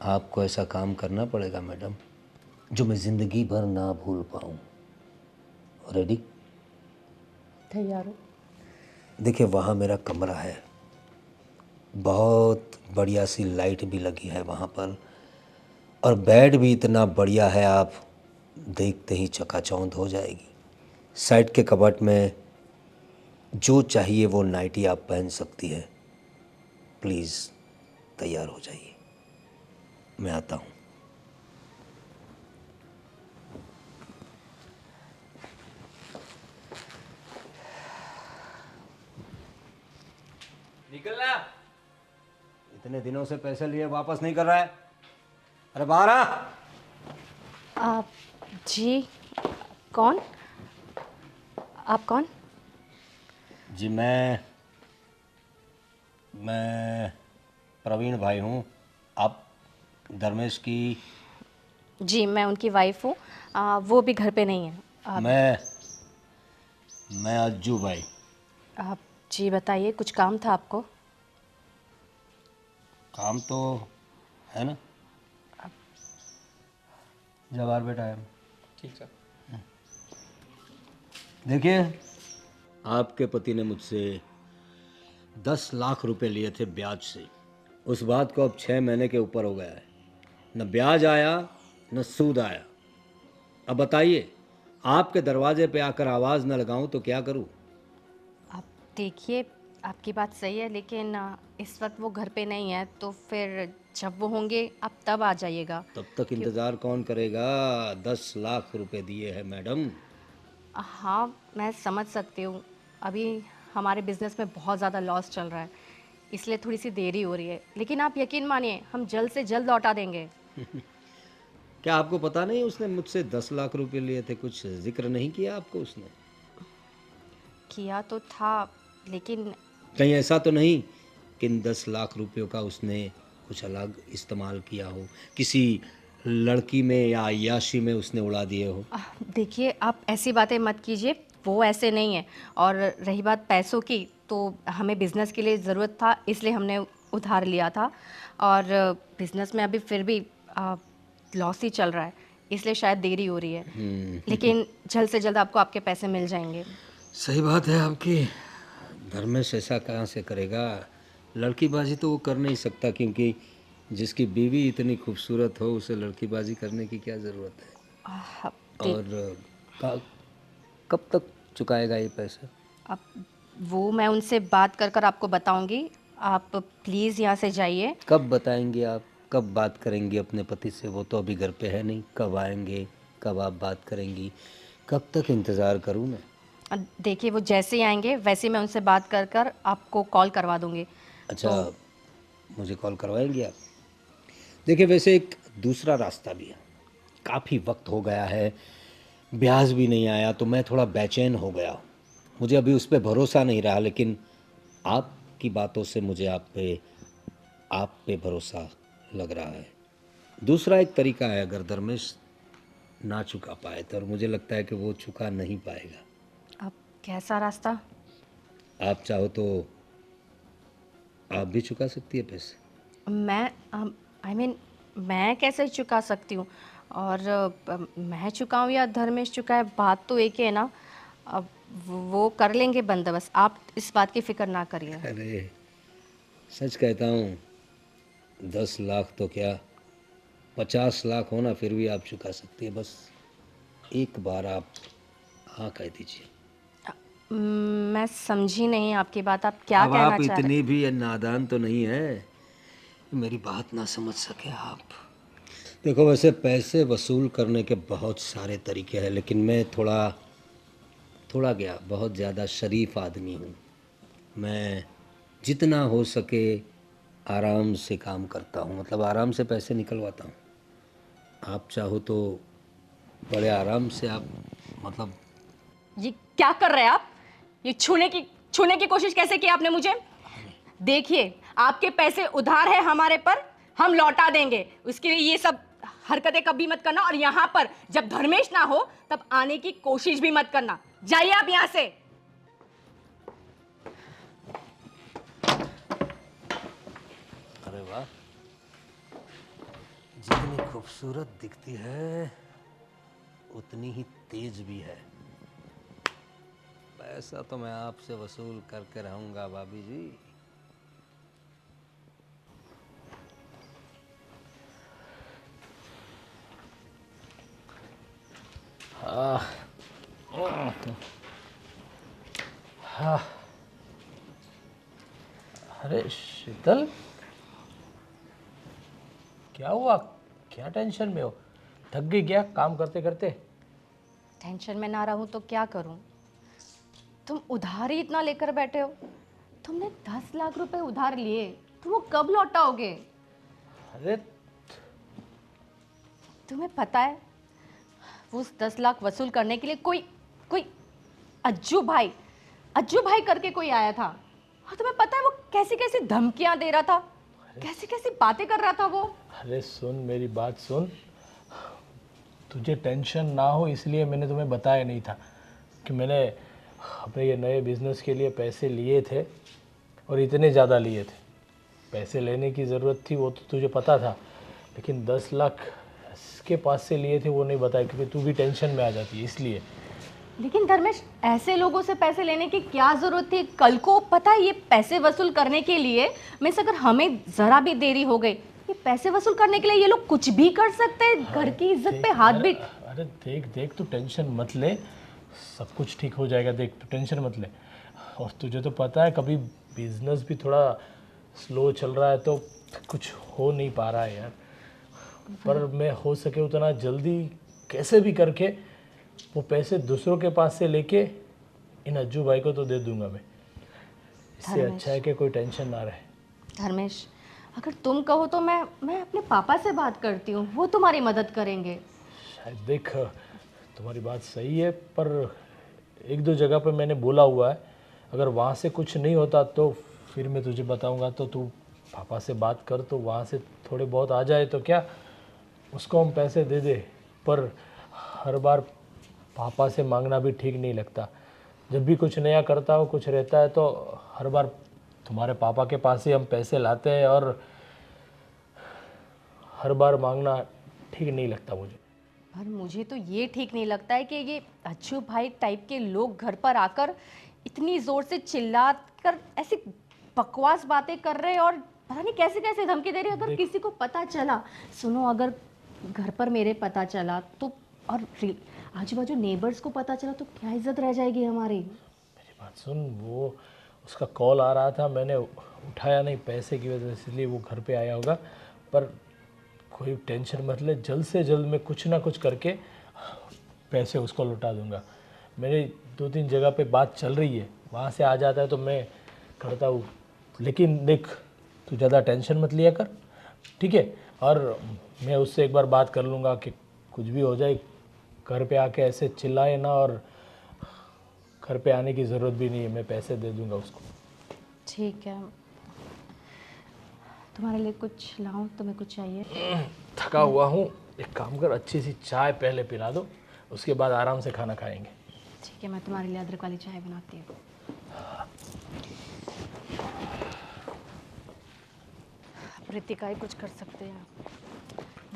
आपको ऐसा काम करना पड़ेगा मैडम जो मैं ज़िंदगी भर ना भूल पाऊँ। रेडी? तैयार हो? देखिए वहाँ मेरा कमरा है, बहुत बढ़िया सी लाइट भी लगी है वहाँ पर, और बेड भी इतना बढ़िया है, आप देखते ही चकाचौंध हो जाएगी। साइड के कबर्ड में जो चाहिए वो नाइटी आप पहन सकती है। प्लीज़ तैयार हो जाइए, मैं आता हूँ। निकलना। इतने दिनों से पैसे लिए वापस नहीं कर रहा है। अरे बाहर आ। आप जी कौन? आप कौन? जी मैं प्रवीण भाई हूँ। आप धर्मेश की? जी मैं उनकी वाइफ हूँ। वो भी घर पे नहीं है। मैं अज्जू भाई। आप जी बताइए, कुछ काम था आपको? काम तो है ना। जवाहर बेटा है। ठीक सर। देखिए, आपके पति ने मुझसे 10 लाख रुपए लिए थे ब्याज से। उस बात को अब 6 महीने के ऊपर हो गया है, न ब्याज आया न सूद आया। अब बताइए, आपके दरवाजे पे आकर आवाज़ न लगाऊं तो क्या करूं? आप देखिए, आपकी बात सही है, लेकिन इस वक्त वो घर पे नहीं है, तो फिर जब वो होंगे आप तब आ जाइएगा। तब तक इंतज़ार कौन करेगा? 10 लाख रुपए दिए हैं मैडम। हाँ, मैं समझ सकती हूँ। अभी हमारे बिज़नेस में बहुत ज़्यादा लॉस चल रहा है, इसलिए थोड़ी सी देरी हो रही है, लेकिन आप यकीन मानिए हम जल्द से जल्द लौटा देंगे। क्या आपको पता नहीं उसने मुझसे 10 लाख रुपए लिए थे? कुछ जिक्र नहीं किया आपको उसने? किया तो था, लेकिन कहीं ऐसा तो नहीं कि इन 10 लाख रुपयों का उसने कुछ अलग इस्तेमाल किया हो, किसी लड़की में या अय्याशी में उसने उड़ा दिए हो? देखिए आप ऐसी बातें मत कीजिए, वो ऐसे नहीं है। और रही बात पैसों की, तो हमें बिज़नेस के लिए ज़रूरत था, इसलिए हमने उधार लिया था। और बिज़नेस में अभी फिर भी लॉस ही चल रहा है, इसलिए शायद देरी हो रही है। लेकिन जल्द से जल्द आपको आपके पैसे मिल जाएंगे। सही बात है आपकी। धर्मेश ऐसा कहाँ से करेगा? लड़कीबाजी तो वो कर नहीं सकता, क्योंकि जिसकी बीवी इतनी खूबसूरत हो उसे लड़कीबाजी करने की क्या ज़रूरत है? अब और कब तक चुकाएगा ये पैसे? अब वो मैं उनसे बात कर कर आपको बताऊंगी। आप प्लीज़ यहाँ से जाइए। कब बताएंगे आप? कब बात करेंगी अपने पति से? वो तो अभी घर पे है नहीं। कब आएंगे? कब आप बात करेंगी? कब तक इंतज़ार करूँ मैं? देखिए वो जैसे ही आएंगे वैसे ही मैं उनसे बात कर कर आपको कॉल करवा दूंगी। अच्छा, तो मुझे कॉल करवाएंगे आप? देखिए, वैसे एक दूसरा रास्ता भी है। काफ़ी वक्त हो गया है, ब्याज भी नहीं आया, तो मैं थोड़ा बेचैन हो गया हूँ। मुझे अभी उस पर भरोसा नहीं रहा, लेकिन आपकी बातों से मुझे आप पे भरोसा लग रहा है। दूसरा एक तरीका है, अगर धर्मेश ना चुका पाए तो, और मुझे लगता है कि वो चुका नहीं पाएगा। अब कैसा रास्ता? आप चाहो तो आप भी चुका सकती है पैसे। मैं आई मीन मैं कैसे चुका सकती हूँ? और मैं चुकाऊँ या धर्मेश चुकाए, बात तो एक ही है ना। अब वो कर लेंगे बंदोबस्त, आप इस बात की फिक्र ना करिए। अरे, सच कहता हूँ, 10 लाख तो क्या, 50 लाख होना फिर भी आप चुका सकती है। बस एक बार आप हाँ कह दीजिए। मैं समझी नहीं आपकी बात, आप क्या अब कहना आप चाह रहे? इतनी भी नादान तो नहीं है, मेरी बात ना समझ सके आप। देखो, वैसे पैसे वसूल करने के बहुत सारे तरीके हैं, लेकिन मैं थोड़ा क्या, बहुत ज़्यादा शरीफ आदमी हूँ। मैं जितना हो सके आराम से काम करता हूँ, मतलब आराम से पैसे निकलवाता हूँ। आप चाहो तो बड़े आराम से आप, मतलब ये क्या कर रहे हैं आप? ये छूने की कोशिश कैसे की आपने मुझे? देखिए, आपके पैसे उधार है हमारे पर, हम लौटा देंगे। उसके लिए ये सब हरकतें कभी मत करना, और यहाँ पर जब धर्मेश ना हो तब आने की कोशिश भी मत करना। जाइए आप यहाँ से। अरे वाह, जितनी खूबसूरत दिखती है उतनी ही तेज भी है। पैसा तो मैं आपसे वसूल करके रहूंगा भाभी जी। अरे शीतल, क्या हुआ? क्या टेंशन में हो? थक गई क्या काम करते करते? टेंशन में ना रहूं तो क्या करूं? तुम उधार ही इतना लेकर बैठे हो। तुमने 10 लाख रुपए उधार लिए, तुम वो कब लौटाओगे? अरे तुम्हें पता है वो उस 10 लाख वसूल करने के लिए कोई कोई अज्जू भाई करके कोई आया था। और तुम्हें पता है वो कैसी कैसी धमकियां दे रहा था, कैसी कैसी बातें कर रहा था वो। अरे सुन, मेरी बात सुन। तुझे टेंशन ना हो इसलिए मैंने तुम्हें बताया नहीं था कि मैंने अपने ये नए बिजनेस के लिए पैसे लिए थे, और इतने ज़्यादा लिए थे। पैसे लेने की ज़रूरत थी वो तो तुझे पता था, लेकिन 10 लाख इसके पास से लिए थे वो नहीं बताया, क्योंकि तू भी टेंशन में आ जाती है इसलिए। लेकिन धर्मेश, ऐसे लोगों से पैसे लेने की क्या जरूरत थी? कल को पता है ये पैसे वसूल करने के लिए मिस अगर हमें जरा भी देरी हो गई, ये पैसे वसूल करने के लिए ये लोग कुछ भी कर सकते हैं। घर की इज्जत पे हाथ भी। अरे देख देख, तू टेंशन मत ले, सब कुछ ठीक हो जाएगा। देख तू टेंशन मत ले। और तुझे तो पता है कभी बिजनेस भी थोड़ा स्लो चल रहा है तो कुछ हो नहीं पा रहा है यार। पर मैं हो सके उतना जल्दी कैसे भी करके वो पैसे दूसरों के पास से लेके इन अज्जू भाई को तो दे दूंगा मैं। इससे अच्छा है कि कोई टेंशन ना रहे। धर्मेश, अगर तुम कहो तो मैं अपने पापा से बात करती हूँ, वो तुम्हारी मदद करेंगे। शायद देख, तुम्हारी बात सही है, पर एक दो जगह पे मैंने बोला हुआ है, अगर वहाँ से कुछ नहीं होता तो फिर मैं तुझे बताऊंगा। तो तू पापा से बात कर, तो वहाँ से थोड़े बहुत आ जाए तो क्या, उसको हम पैसे दे दे। पर हर बार पापा से मांगना भी ठीक नहीं लगता। जब भी कुछ नया करता हो, कुछ रहता है, तो हर बार तुम्हारे पापा के पास ही हम पैसे लाते हैं, और हर बार मांगना ठीक नहीं लगता मुझे। पर मुझे तो ये ठीक नहीं लगता है कि ये अच्छू भाई टाइप के लोग घर पर आकर इतनी जोर से चिल्ला कर ऐसी बकवास बातें कर रहे हैं और पता नहीं कैसे कैसे धमकी दे रहे हैं। अगर किसी को पता चला, सुनो, अगर घर पर मेरे पता चला तो, और आजू बाजू नेबर्स को पता चला तो क्या इज्जत रह जाएगी हमारी। मेरी बात सुन, वो उसका कॉल आ रहा था, मैंने उठाया नहीं पैसे की वजह से, इसलिए वो घर पे आया होगा। पर कोई टेंशन मत ले, जल्द से जल्द मैं कुछ ना कुछ करके पैसे उसको लौटा दूंगा। मेरी 2-3 जगह पे बात चल रही है, वहाँ से आ जाता है तो मैं करता हूँ। लेकिन देख, तू ज़्यादा टेंशन मत लिया कर, ठीक है? और मैं उससे एक बार बात कर लूँगा कि कुछ भी हो जाए घर पे आके ऐसे चिल्लाए ना, और घर पे आने की ज़रूरत भी नहीं है, मैं पैसे दे दूँगा उसको। ठीक है, तुम्हारे लिए कुछ लाऊं? तुम्हें कुछ चाहिए? थका हुआ हूँ, एक काम कर, अच्छी सी चाय पहले पिला दो, उसके बाद आराम से खाना खाएंगे। ठीक है, मैं तुम्हारे लिए अदरक वाली चाय बनाती हूँ। रितिका ही कुछ कर सकते हैं,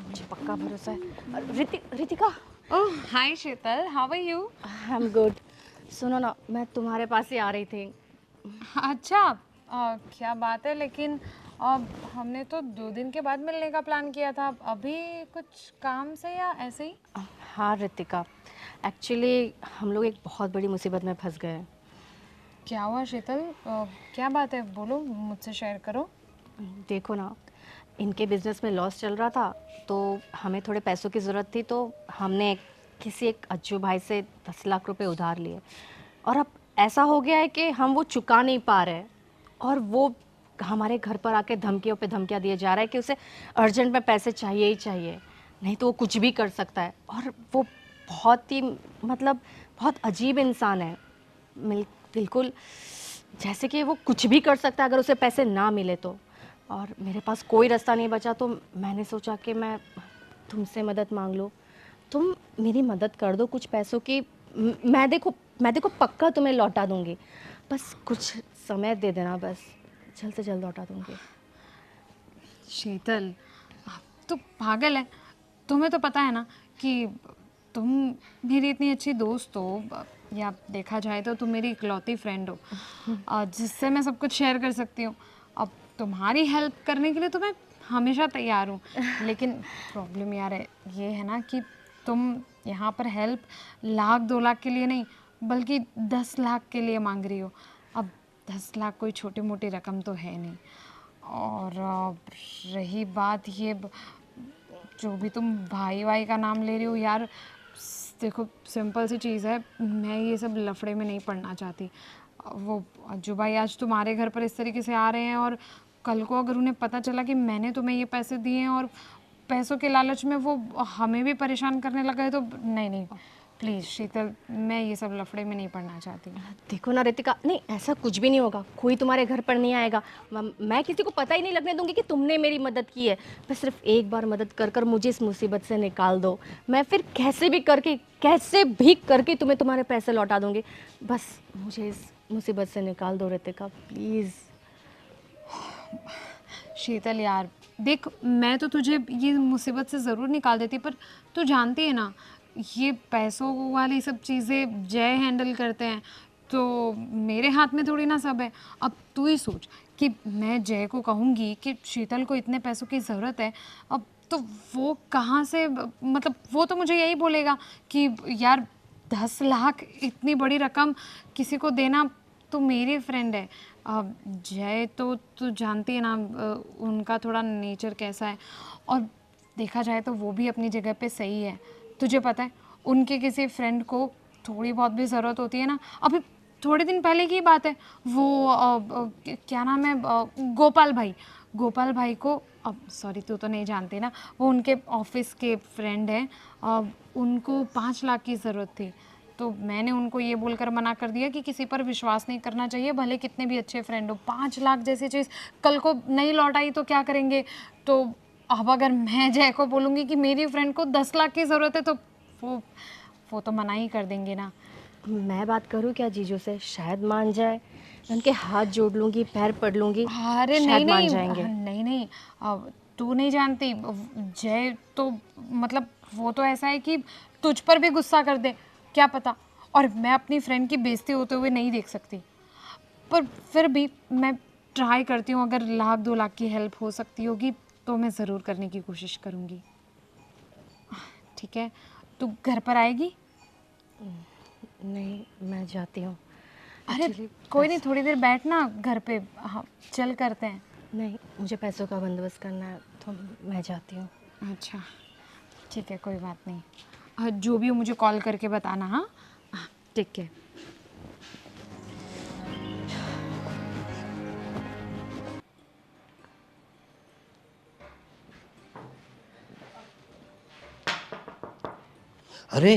मुझे पक्का भरोसा है। Ritika. Oh, hi Sheetal, how are you? I am good. सुनो ना, मैं तुम्हारे पास ही आ रही थी। अच्छा, क्या बात है, लेकिन हमने तो 2 दिन के बाद मिलने का प्लान किया था। अभी कुछ काम से या ऐसे ही? हाँ रितिका, एक्चुअली हम लोग एक बहुत बड़ी मुसीबत में फंस गए हैं। क्या हुआ शीतल? क्या बात है, बोलो, मुझसे शेयर करो। देखो ना, इनके बिजनेस में लॉस चल रहा था तो हमें थोड़े पैसों की ज़रूरत थी, तो हमने किसी एक अज्जू भाई से 10 लाख रुपए उधार लिए। और अब ऐसा हो गया है कि हम वो चुका नहीं पा रहे, और वो हमारे घर पर आके धमकियों पे धमकियाँ दिए जा रहा है कि उसे अर्जेंट में पैसे चाहिए ही चाहिए, नहीं तो वो कुछ भी कर सकता है। और वो बहुत ही, मतलब बहुत अजीब इंसान है, बिल्कुल जैसे कि वो कुछ भी कर सकता है अगर उसे पैसे ना मिले तो। और मेरे पास कोई रास्ता नहीं बचा, तो मैंने सोचा कि मैं तुमसे मदद मांग लूँ। तुम मेरी मदद कर दो कुछ पैसों की। मैं देखो पक्का तुम्हें लौटा दूंगी, बस कुछ समय दे देना, बस जल्द से जल्द लौटा दूंगी। शीतल, आप तो पागल है। तुम्हें तो पता है ना कि तुम मेरी इतनी अच्छी दोस्त हो, या देखा जाए तो तुम मेरी इकलौती फ्रेंड हो, जिससे मैं सब कुछ शेयर कर सकती हूँ। अब तुम्हारी हेल्प करने के लिए तो मैं हमेशा तैयार हूँ, लेकिन प्रॉब्लम यार ये है ना कि तुम यहाँ पर हेल्प 1,00,000-2,00,000 के लिए नहीं, बल्कि 10 लाख के लिए मांग रही हो। अब 10 लाख कोई छोटी मोटी रकम तो है नहीं। और रही बात ये जो भी तुम भाई वाई का नाम ले रही हो यार, देखो सिंपल सी चीज़ है, मैं ये सब लफड़े में नहीं पड़ना चाहती। वो अज्जू भाई आज तुम्हारे घर पर इस तरीके से आ रहे हैं, और कल को अगर उन्हें पता चला कि मैंने तुम्हें ये पैसे दिए हैं और पैसों के लालच में वो हमें भी परेशान करने लगा है, तो नहीं नहीं, प्लीज़ शीतल, मैं ये सब लफड़े में नहीं पड़ना चाहती। देखो ना रितिका, नहीं ऐसा कुछ भी नहीं होगा, कोई तुम्हारे घर पर नहीं आएगा। मैं किसी को पता ही नहीं लगने दूंगी कि तुमने मेरी मदद की है। बस सिर्फ एक बार मदद कर कर मुझे इस मुसीबत से निकाल दो, मैं फिर कैसे भी करके तुम्हें तुम्हारे पैसे लौटा दूंगी। बस मुझे इस मुसीबत से निकाल दो रितिका, प्लीज़। शीतल यार देख, मैं तो तुझे ये मुसीबत से ज़रूर निकाल देती, पर तू जानती है ना, ये पैसों वाली सब चीज़ें जय हैंडल करते हैं, तो मेरे हाथ में थोड़ी ना सब है। अब तू ही सोच कि मैं जय को कहूँगी कि शीतल को इतने पैसों की ज़रूरत है, अब तो वो कहाँ से, मतलब वो तो मुझे यही बोलेगा कि यार 10 लाख इतनी बड़ी रकम किसी को देना, तो मेरी फ्रेंड है। अब जय तो तू जानती है ना, उनका थोड़ा नेचर कैसा है, और देखा जाए तो वो भी अपनी जगह पे सही है। तुझे पता है उनके किसी फ्रेंड को थोड़ी बहुत भी ज़रूरत होती है ना, अभी थोड़े दिन पहले की बात है, वो क्या नाम है, गोपाल भाई को, अब सॉरी तू तो नहीं जानती ना, वो उनके ऑफिस के फ्रेंड हैं, उनको 5 लाख की ज़रूरत थी। तो मैंने उनको ये बोलकर मना कर दिया कि किसी पर विश्वास नहीं करना चाहिए, भले कितने भी अच्छे फ्रेंड हो। 5 लाख जैसी चीज़ कल को नहीं लौट आई तो क्या करेंगे? तो अब अगर मैं जय को बोलूँगी कि मेरी फ्रेंड को 10 लाख की ज़रूरत है, तो वो तो मना ही कर देंगे ना। मैं बात करूँ क्या जीजू से, शायद मान जाए। मैं उनके हाथ जोड़ लूँगी, पैर पड़ लूँगी, अरे शायद मान नहीं जाएंगे। नहीं, अब तू नहीं जानती, जय तो मतलब वो तो ऐसा है कि तुझ पर भी गुस्सा कर दे, क्या पता। और मैं अपनी फ्रेंड की बेइज्जती होते हुए नहीं देख सकती, पर फिर भी मैं ट्राई करती हूँ, अगर 1,00,000-2,00,000 की हेल्प हो सकती होगी तो मैं ज़रूर करने की कोशिश करूँगी। ठीक है, तू घर पर आएगी? नहीं, मैं जाती हूँ। अरे कोई नहीं, थोड़ी देर बैठ ना घर पे, हाँ चल करते हैं। नहीं, मुझे पैसों का बंदोबस्त करना है, तो मैं जाती हूँ। अच्छा ठीक है, कोई बात नहीं। जो भी हो मुझे कॉल करके बताना। हाँ ठीक है। अरे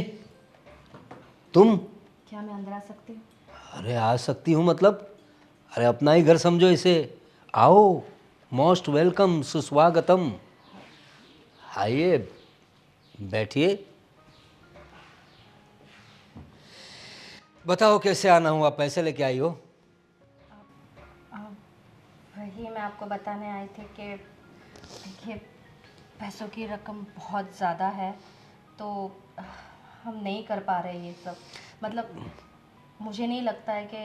तुम, क्या मैं अंदर आ सकती हूँ? अरे आ सकती हूँ मतलब, अरे अपना ही घर समझो इसे। आओ, मोस्ट वेलकम, सुस्वागतम। आइए, बैठिए। बताओ कैसे आना हुआ, पैसे लेके आई हो? वही मैं आपको बताने आई थी कि देखिए, पैसों की रकम बहुत ज़्यादा है, तो हम नहीं कर पा रहे ये सब। मतलब मुझे नहीं लगता है कि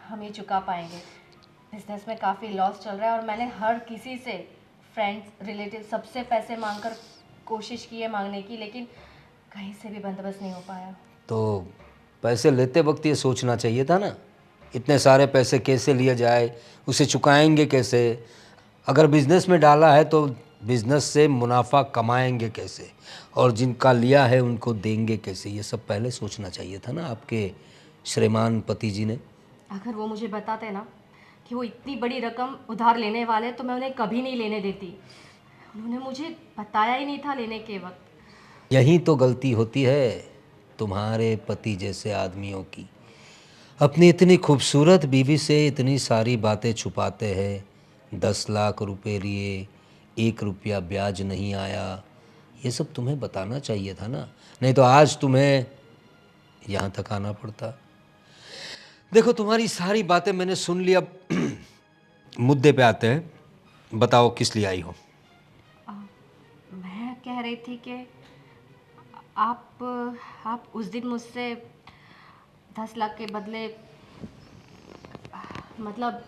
हम ये चुका पाएंगे। बिजनेस में काफ़ी लॉस चल रहा है, और मैंने हर किसी से, फ्रेंड्स, रिलेटिव, सबसे पैसे मांगकर कोशिश की है मांगने की, लेकिन कहीं से भी बंदोबस्त नहीं हो पाया। तो पैसे लेते वक्त ये सोचना चाहिए था ना, इतने सारे पैसे कैसे लिए जाए, उसे चुकाएंगे कैसे। अगर बिज़नेस में डाला है तो बिज़नेस से मुनाफा कमाएंगे कैसे, और जिनका लिया है उनको देंगे कैसे, ये सब पहले सोचना चाहिए था ना आपके श्रीमान पति जी ने। अगर वो मुझे बताते ना कि वो इतनी बड़ी रकम उधार लेने वाले हैं, तो मैं उन्हें कभी नहीं लेने देती। उन्होंने मुझे बताया ही नहीं था लेने के वक्त। यही तो गलती होती है तुम्हारे पति जैसे आदमियों की। अपनी इतनी खूबसूरत बीवी से इतनी सारी बातें छुपाते हैं। 10 लाख रुपए लिए, 1 रुपया ब्याज नहीं आया, ये सब तुम्हें बताना चाहिए था ना, नहीं तो आज तुम्हें यहाँ तक आना पड़ता। देखो तुम्हारी सारी बातें मैंने सुन ली, अब मुद्दे पे आते हैं। बताओ किस लिए आई हो? मैं कह रही थी कि आप उस दिन मुझसे 10 लाख के बदले मतलब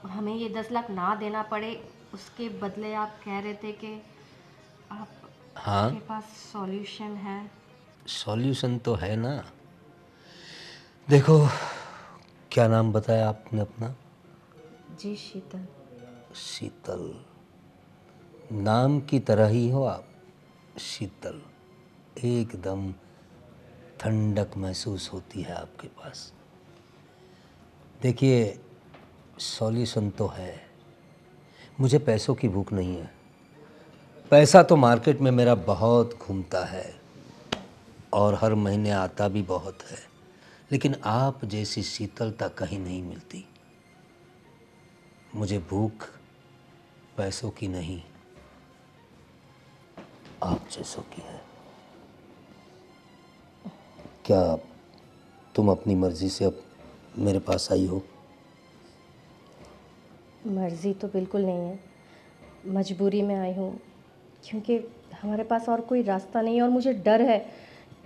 हमें ये 10 लाख ना देना पड़े, उसके बदले आप कह रहे थे कि हाँ, आपके पास सॉल्यूशन है। सॉल्यूशन तो है ना। देखो, क्या नाम बताया आपने अपना? जी शीतल। शीतल। नाम की तरह ही हो आप, शीतल। एकदम ठंडक महसूस होती है आपके पास। देखिए, सॉल्यूशन तो है। मुझे पैसों की भूख नहीं है। पैसा तो मार्केट में मेरा बहुत घूमता है और हर महीने आता भी बहुत है, लेकिन आप जैसी शीतलता कहीं नहीं मिलती। मुझे भूख पैसों की नहीं, आप जैसों की है। क्या तुम अपनी मर्जी से अब मेरे पास आई हो? मर्ज़ी तो बिल्कुल नहीं है, मजबूरी में आई हूँ, क्योंकि हमारे पास और कोई रास्ता नहीं है और मुझे डर है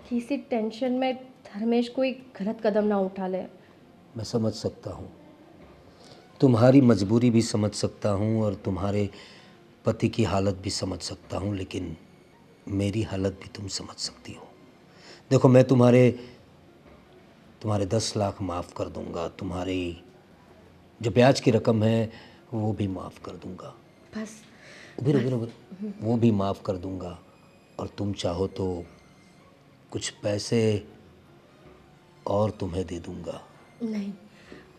कि इसी टेंशन में धर्मेश कोई गलत कदम ना उठा ले। मैं समझ सकता हूँ, तुम्हारी मजबूरी भी समझ सकता हूँ और तुम्हारे पति की हालत भी समझ सकता हूँ, लेकिन मेरी हालत भी तुम समझ सकती हो। देखो, मैं तुम्हारे 10 लाख माफ़ कर दूंगा, तुम्हारी जो ब्याज की रकम है वो भी माफ़ कर दूंगा। बस उधर वो भी माफ़ कर दूंगा, और तुम चाहो तो कुछ पैसे और तुम्हें दे दूंगा। नहीं,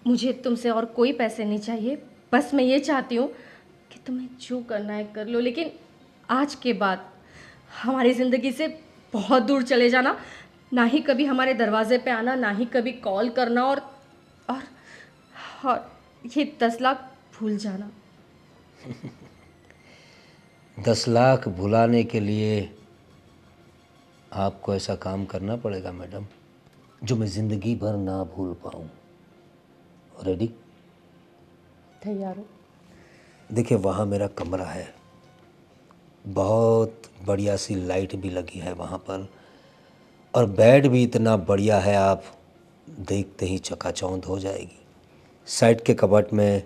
मुझे तुमसे और कोई पैसे नहीं चाहिए। बस मैं ये चाहती हूँ कि तुम्हें जो करना है कर लो, लेकिन आज के बाद हमारी ज़िंदगी से बहुत दूर चले जाना। ना ही कभी हमारे दरवाजे पे आना, ना ही कभी कॉल करना, और और ये 10 लाख भूल जाना। 10 लाख भुलाने के लिए आपको ऐसा काम करना पड़ेगा मैडम, जो मैं ज़िंदगी भर ना भूल पाऊँ। रेडी? तैयार हो? देखिए, वहाँ मेरा कमरा है, बहुत बढ़िया सी लाइट भी लगी है वहाँ पर, और बेड भी इतना बढ़िया है, आप देखते ही चकाचौंध हो जाएगी। साइड के कबर्ड में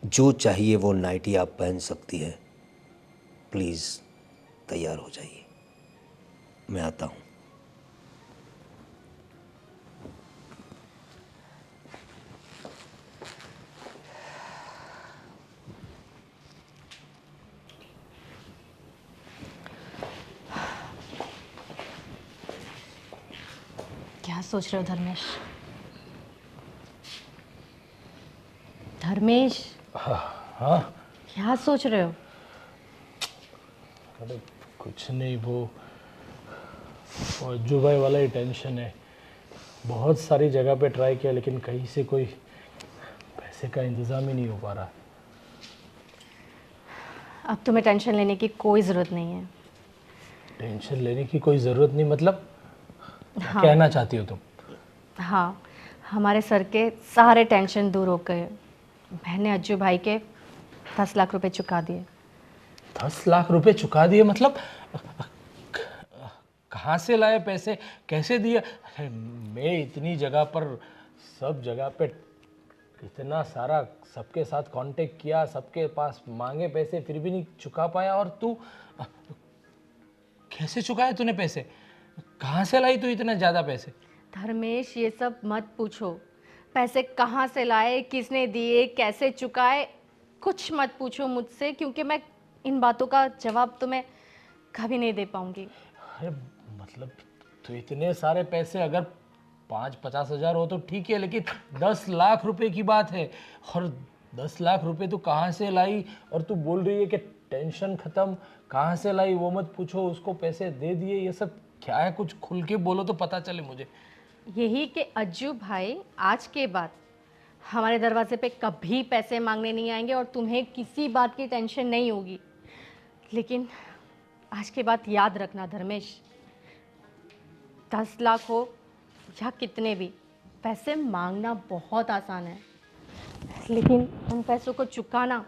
जो चाहिए वो नाइटी आप पहन सकती है। प्लीज़ तैयार हो जाइए, मैं आता हूँ। क्या सोच रहे हो धर्मेश? धर्मेश, हाँ, क्या सोच रहे हो? अरे कुछ नहीं, वो अज्जू भाई वाला ही टेंशन है। बहुत सारी जगह पे ट्राई किया, लेकिन कहीं से कोई पैसे का इंतज़ाम ही नहीं हो पा रहा। अब तुम्हें टेंशन लेने की कोई ज़रूरत नहीं है। टेंशन लेने की कोई ज़रूरत नहीं मतलब? क्या हाँ। कहना चाहती हो तुम? हाँ, हमारे सर के सारे टेंशन दूर हो गए। मैंने अज्जू भाई के 10 लाख रुपए चुका दिए। 10 लाख रुपए चुका दिए मतलब? कहाँ से लाए पैसे, कैसे दिए? अरे मैं इतनी जगह पर, सब जगह पे इतना सारा सबके साथ कांटेक्ट किया, सबके पास मांगे पैसे, फिर भी नहीं चुका पाया। और तू कैसे चुकाए तूने पैसे? कहाँ से लाई तू इतना ज़्यादा पैसे? धर्मेश, ये सब मत पूछो। पैसे कहाँ से लाए, किसने दिए, कैसे चुकाए, कुछ मत पूछो मुझसे, क्योंकि मैं इन बातों का जवाब तुम्हें कभी नहीं दे पाऊंगी। अरे मतलब तो इतने सारे पैसे अगर 5-50 हज़ार हो तो ठीक है, लेकिन 10 लाख रुपए की बात है, और 10 लाख रुपए तू कहाँ से लाई? और तू बोल रही है कि टेंशन खत्म, कहाँ से लाई वो मत पूछो, उसको पैसे दे दिए, ये सब क्या है? कुछ खुल के बोलो तो पता चले मुझे। यही कि अज्जू भाई आज के बाद हमारे दरवाजे पे कभी पैसे मांगने नहीं आएंगे और तुम्हें किसी बात की टेंशन नहीं होगी। लेकिन आज के बाद याद रखना धर्मेश, 10 लाख हो या कितने भी, पैसे मांगना बहुत आसान है, लेकिन उन पैसों को चुकाना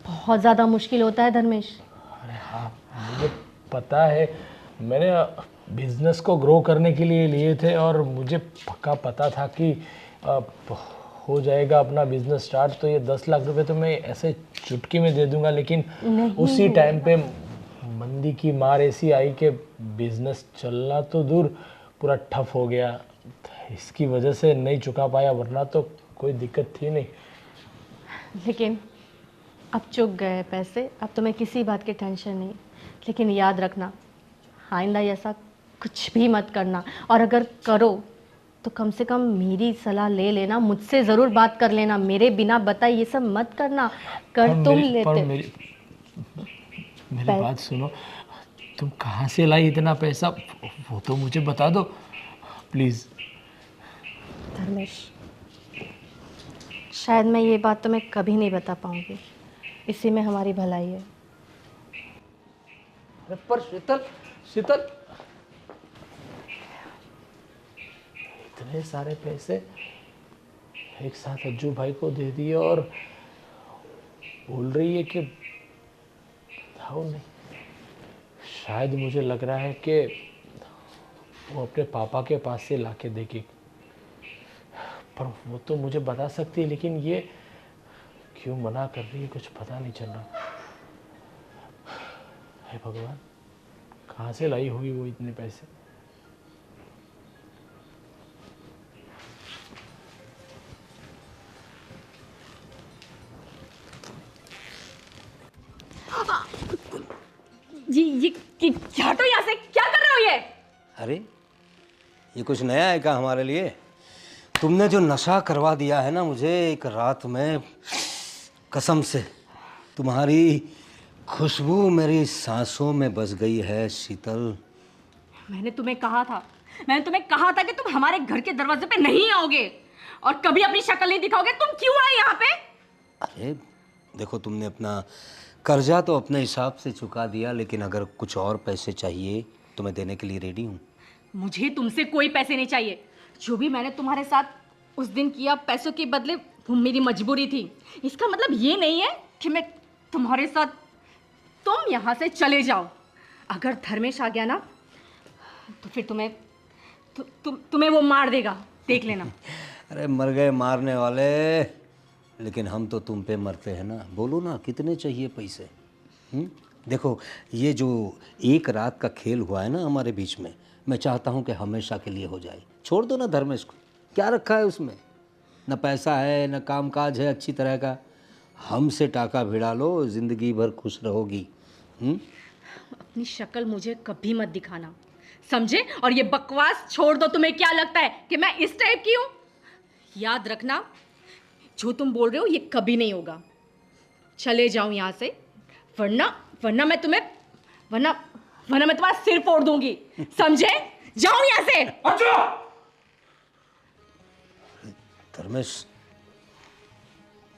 बहुत ज़्यादा मुश्किल होता है धर्मेश। अरे हाँ, मुझे पता है, मैंने बिजनेस को ग्रो करने के लिए लिए थे और मुझे पक्का पता था कि हो जाएगा अपना बिजनेस स्टार्ट, तो ये 10 लाख रुपए तो मैं ऐसे चुटकी में दे दूंगा। लेकिन उसी टाइम पे मंदी की मार ऐसी आई कि बिजनेस चलना तो दूर पूरा ठप हो गया। इसकी वजह से नहीं चुका पाया, वरना तो कोई दिक्कत थी नहीं। लेकिन अब चुक गए पैसे, अब तुम्हें किसी बात की टेंशन नहीं। लेकिन याद रखना, आइंदा ऐसा कुछ भी मत करना, और अगर करो तो कम से कम मेरी सलाह ले लेना, मुझसे ज़रूर बात कर लेना, मेरे बिना बताए ये सब मत करना। कर तुम लेते। मेरी बात सुनो, तुम कहाँ से लाई इतना पैसा, वो तो मुझे बता दो प्लीज़। धर्मेश, शायद मैं ये बात तुम्हें कभी नहीं बता पाऊंगी, इसी में हमारी भलाई है। पर शीतल, शीतल, इतने सारे पैसे एक साथ अज्जू भाई को दे दिए और बोल रही है कि बताओ नहीं। शायद मुझे लग रहा है कि वो अपने पापा के पास से लाके देगी, पर वो तो मुझे बता सकती है, लेकिन ये क्यों मना कर रही है, कुछ पता नहीं चल रहा। हे भगवान, कहाँ से लाई होगी वो इतने पैसे। ये हटो यहाँ से, क्या कर रहे हो ये? अरे ये कुछ नया है क्या हमारे लिए? तुमने जो नशा करवा दिया है ना मुझे एक रात में, कसम से तुम्हारी खुशबू मेरी सांसों में बस गई है शीतल। मैंने तुम्हें कहा था कि तुम हमारे घर के दरवाजे पे नहीं आओगे और कभी अपनी शक्ल नहीं दिखाओगे। तुम क्यों आए यहाँ पे? अरे देखो, तुमने अपना कर्जा तो अपने हिसाब से चुका दिया, लेकिन अगर कुछ और पैसे चाहिए तो मैं देने के लिए रेडी हूँ। मुझे तुमसे कोई पैसे नहीं चाहिए। जो भी मैंने तुम्हारे साथ उस दिन किया पैसों के बदले, वो मेरी मजबूरी थी। इसका मतलब ये नहीं है कि मैं तुम्हारे साथ, तुम यहाँ से चले जाओ। अगर धर्मेश आ गया ना तो फिर तुम्हें वो मार देगा, देख लेना। अरे मर गए मारने वाले, लेकिन हम तो तुम पे मरते हैं ना। बोलो ना कितने चाहिए पैसे? देखो, ये जो एक रात का खेल हुआ है ना हमारे बीच में, मैं चाहता हूँ कि हमेशा के लिए हो जाए। छोड़ दो ना धर्मेश को, क्या रखा है उसमें? न पैसा है न काम काज है अच्छी तरह का। हमसे टाका भिड़ा लो, ज़िंदगी भर खुश रहोगी। अपनी शक्ल मुझे कभी मत दिखाना, समझे? और ये बकवास छोड़ दो। तुम्हें क्या लगता है कि मैं इस टाइप की हूँ? याद रखना, जो तुम बोल रहे हो ये कभी नहीं होगा। चले जाओ यहाँ से, वरना मैं तुम्हारा सिर फोड़ दूंगी, समझे? जाओ यहाँ से। अच्छा धर्मेश,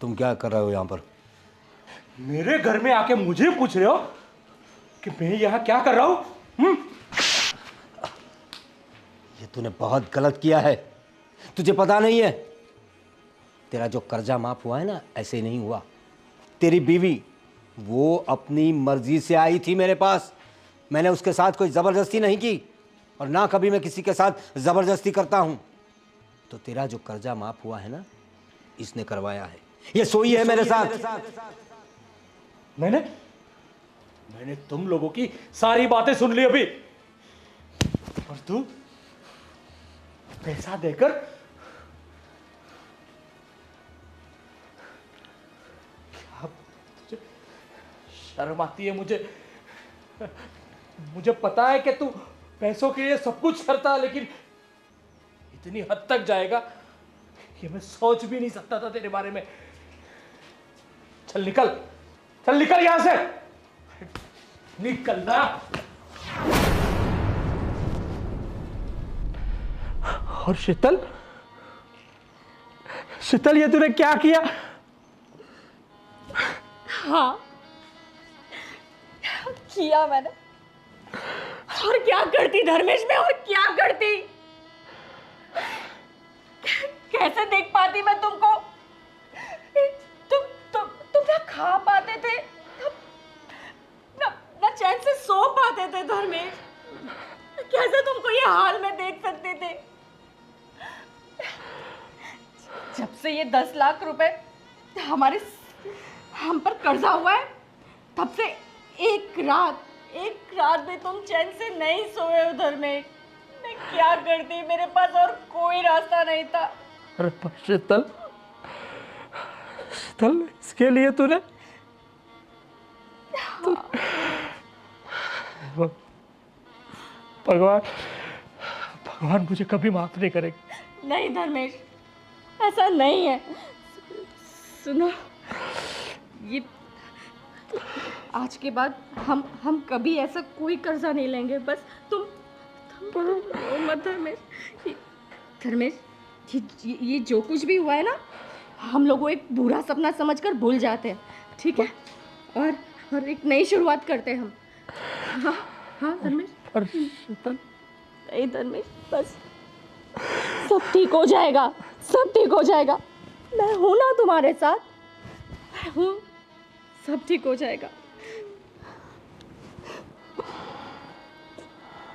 तुम क्या कर रहे हो यहाँ पर? मेरे घर में आके मुझे पूछ रहे हो कि मैं यहाँ क्या कर रहा हूँ? ये तूने बहुत गलत किया है। तुझे पता नहीं है, तेरा जो कर्जा माफ हुआ है ना, ऐसे नहीं हुआ। तेरी बीवी वो अपनी मर्जी से आई थी मेरे पास। मैंने उसके साथ कोई ज़बरदस्ती नहीं की, और ना कभी मैं किसी के साथ ज़बरदस्ती करता हूँ। तो तेरा जो कर्जा माफ हुआ है ना, इसने करवाया है। ये सोई है मेरे साथ। मैंने तुम लोगों की सारी बातें सुन ली अभी, और तू पैसा देकर क्या? तुझे शर्म आती है? मुझे पता है कि तू पैसों के लिए सब कुछ करता, लेकिन इतनी हद तक जाएगा कि मैं सोच भी नहीं सकता था तेरे बारे में। चल निकल यहां से, निकलना। और शीतल, ये तूने क्या किया? हाँ, किया मैंने। और क्या करती धर्मेश में, और क्या करती? कैसे देख पाती मैं तुमको? तुम ना खा पाते थे, ना चैन से सो पाते थे धर्मेश। कैसे तुमको ये हाल में देख सकते थे? जब से ये 10 लाख रुपए हम पर कर्जा हुआ है, तब से एक रात भी तुम चैन से नहीं सोए उधर में। मैं क्या करती, मेरे पास और कोई रास्ता नहीं था। अरे पर शीतल, इसके लिए तूने भगवान मुझे कभी माफ नहीं करेगा। नहीं धर्मेश, ऐसा नहीं है। सुनो, ये आज के बाद हम कभी ऐसा कोई कर्जा नहीं लेंगे। बस तुम रो मत धर्मेश। ये जो कुछ भी हुआ है ना, हम लोग वो एक बुरा सपना समझकर भूल जाते हैं, ठीक है? और एक नई शुरुआत करते हैं हम। हाँ धर्मेश। नहीं धर्मेश, बस सब ठीक हो जाएगा, सब ठीक हो जाएगा। मैं हूँ ना तुम्हारे साथ, मैं हूँ, सब ठीक हो जाएगा।